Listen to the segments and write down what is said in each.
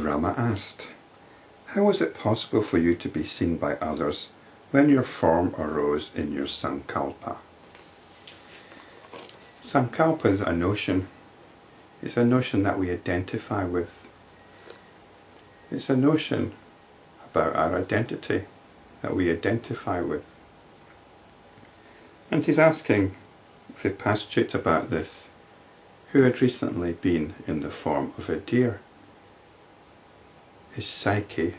Rama asked, "How was it possible for you to be seen by others when your form arose in your Sankalpa?" Sankalpa is a notion. It's a notion that we identify with. It's a notion about our identity that we identify with. And he's asking Vipaschit about this, who had recently been in the form of a deer. His psyche,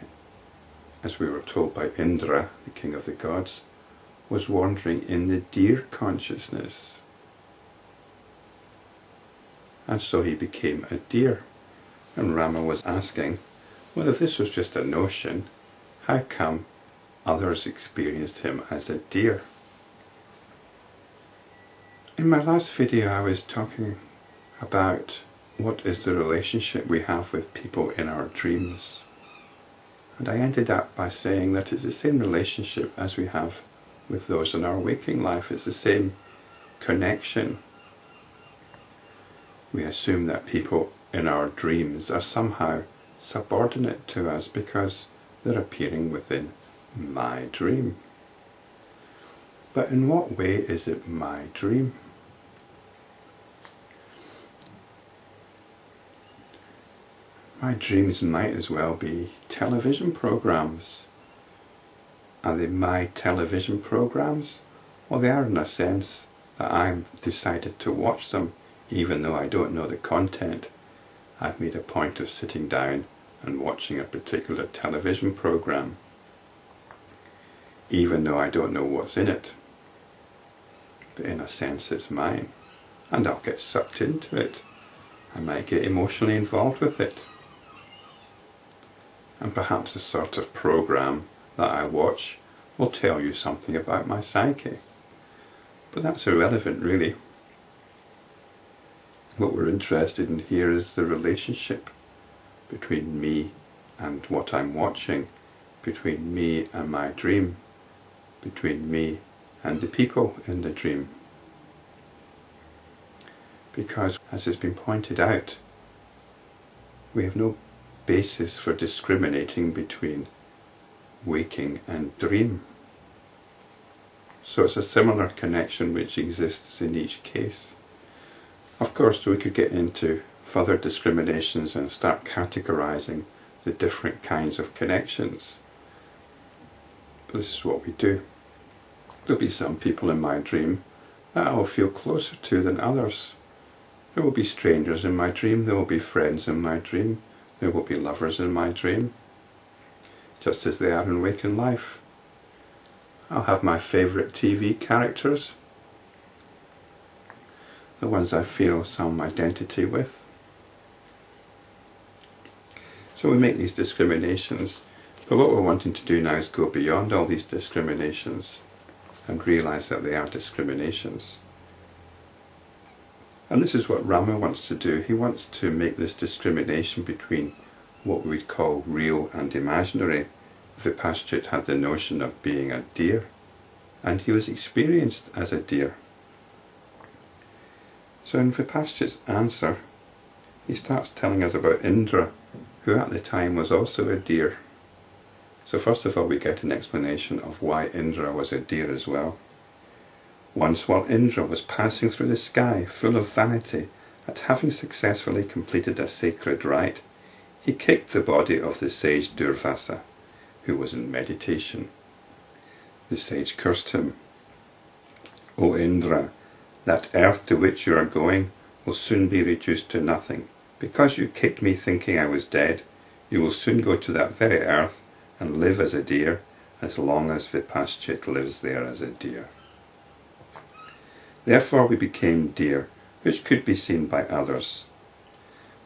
as we were told by Indra, the king of the gods, was wandering in the deer consciousness. And so he became a deer. And Rama was asking, well, if this was just a notion, how come others experienced him as a deer? In my last video I was talking about what is the relationship we have with people in our dreams. And I ended up by saying that it's the same relationship as we have with those in our waking life. It's the same connection. We assume that people in our dreams are somehow subordinate to us because they're appearing within my dream. But in what way is it my dream? My dreams might as well be television programs. Are they my television programs? Well, they are in a sense that I've decided to watch them, even though I don't know the content. I've made a point of sitting down and watching a particular television program, even though I don't know what's in it. But in a sense it's mine, and I'll get sucked into it. I might get emotionally involved with it. And perhaps the sort of program that I watch will tell you something about my psyche. But that's irrelevant, really. What we're interested in here is the relationship between me and what I'm watching, between me and my dream, between me and the people in the dream. Because, as has been pointed out, we have no basis for discriminating between waking and dream. So it's a similar connection which exists in each case. Of course, we could get into further discriminations and start categorizing the different kinds of connections. But this is what we do. There'll be some people in my dream that I will feel closer to than others. There will be strangers in my dream, there will be friends in my dream, there will be lovers in my dream, just as they are in waking life. I'll have my favourite TV characters, the ones I feel some identity with. So we make these discriminations, but what we're wanting to do now is go beyond all these discriminations and realise that they are discriminations. And this is what Rama wants to do. He wants to make this discrimination between what we'd call real and imaginary. Vipaschit had the notion of being a deer, and he was experienced as a deer. So in Vipaschit's answer, he starts telling us about Indra, who at the time was also a deer. So first of all we get an explanation of why Indra was a deer as well. Once while Indra was passing through the sky full of vanity at having successfully completed a sacred rite, he kicked the body of the sage Durvasa, who was in meditation. The sage cursed him. "O Indra, that earth to which you are going will soon be reduced to nothing. Because you kicked me thinking I was dead, you will soon go to that very earth and live as a deer as long as Vipaschit lives there as a deer." Therefore we became deer, which could be seen by others.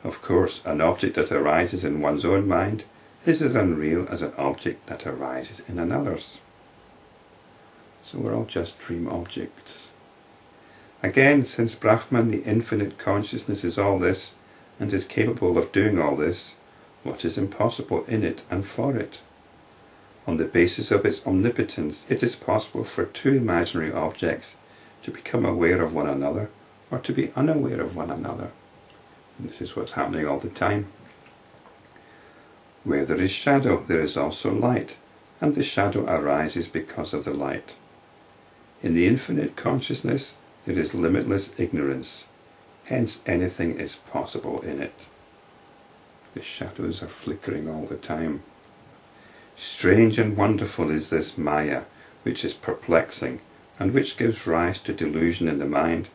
Of course, an object that arises in one's own mind is as unreal as an object that arises in another's. So we're all just dream objects. Again, since Brahman, the infinite consciousness, is all this, and is capable of doing all this, what is impossible in it and for it? On the basis of its omnipotence, it is possible for two imaginary objects to become aware of one another or to be unaware of one another. And this is what's happening all the time. Where there is shadow, there is also light, and the shadow arises because of the light. In the infinite consciousness, there is limitless ignorance, hence anything is possible in it. The shadows are flickering all the time. Strange and wonderful is this Maya, which is perplexing, and which gives rise to delusion in the mind,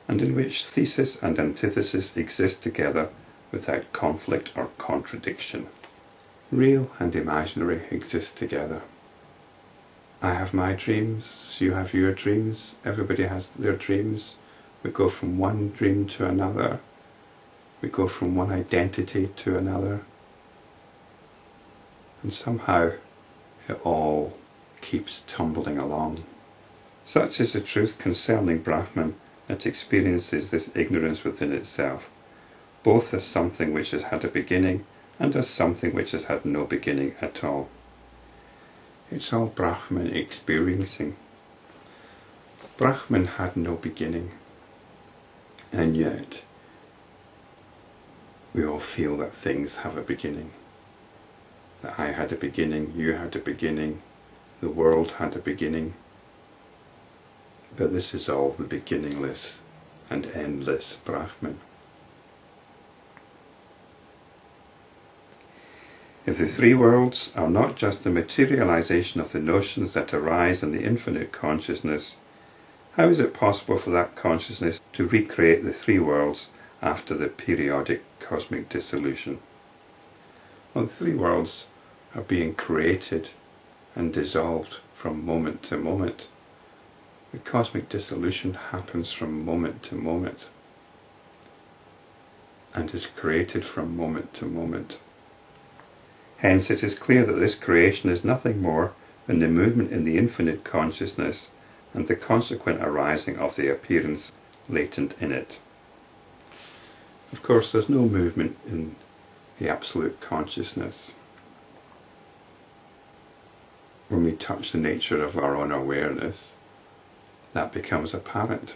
and in which thesis and antithesis exist together without conflict or contradiction. Real and imaginary exist together. I have my dreams, you have your dreams, everybody has their dreams. We go from one dream to another. We go from one identity to another. And somehow it all keeps tumbling along. Such is the truth concerning Brahman, that experiences this ignorance within itself, both as something which has had a beginning and as something which has had no beginning at all. It's all Brahman experiencing. Brahman had no beginning, and yet we all feel that things have a beginning. That I had a beginning, you had a beginning, the world had a beginning. But this is all the beginningless and endless Brahman. If the three worlds are not just the materialization of the notions that arise in the infinite consciousness, how is it possible for that consciousness to recreate the three worlds after the periodic cosmic dissolution? Well, the three worlds are being created and dissolved from moment to moment. The cosmic dissolution happens from moment to moment and is created from moment to moment. Hence it is clear that this creation is nothing more than the movement in the infinite consciousness and the consequent arising of the appearance latent in it. Of course, there's no movement in the absolute consciousness. When we touch the nature of our own awareness, that becomes apparent.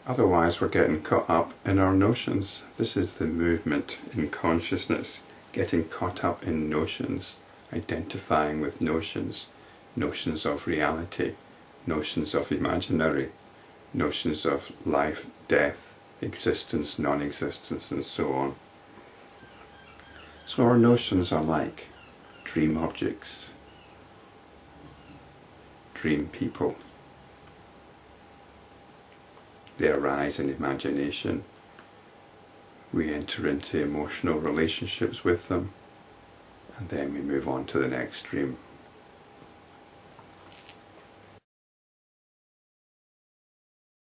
Otherwise, we're getting caught up in our notions. This is the movement in consciousness, getting caught up in notions, identifying with notions, notions of reality, notions of imaginary, notions of life, death, existence, non-existence, and so on. So our notions are like dream objects, dream people. They arise in imagination. We enter into emotional relationships with them, and then we move on to the next dream.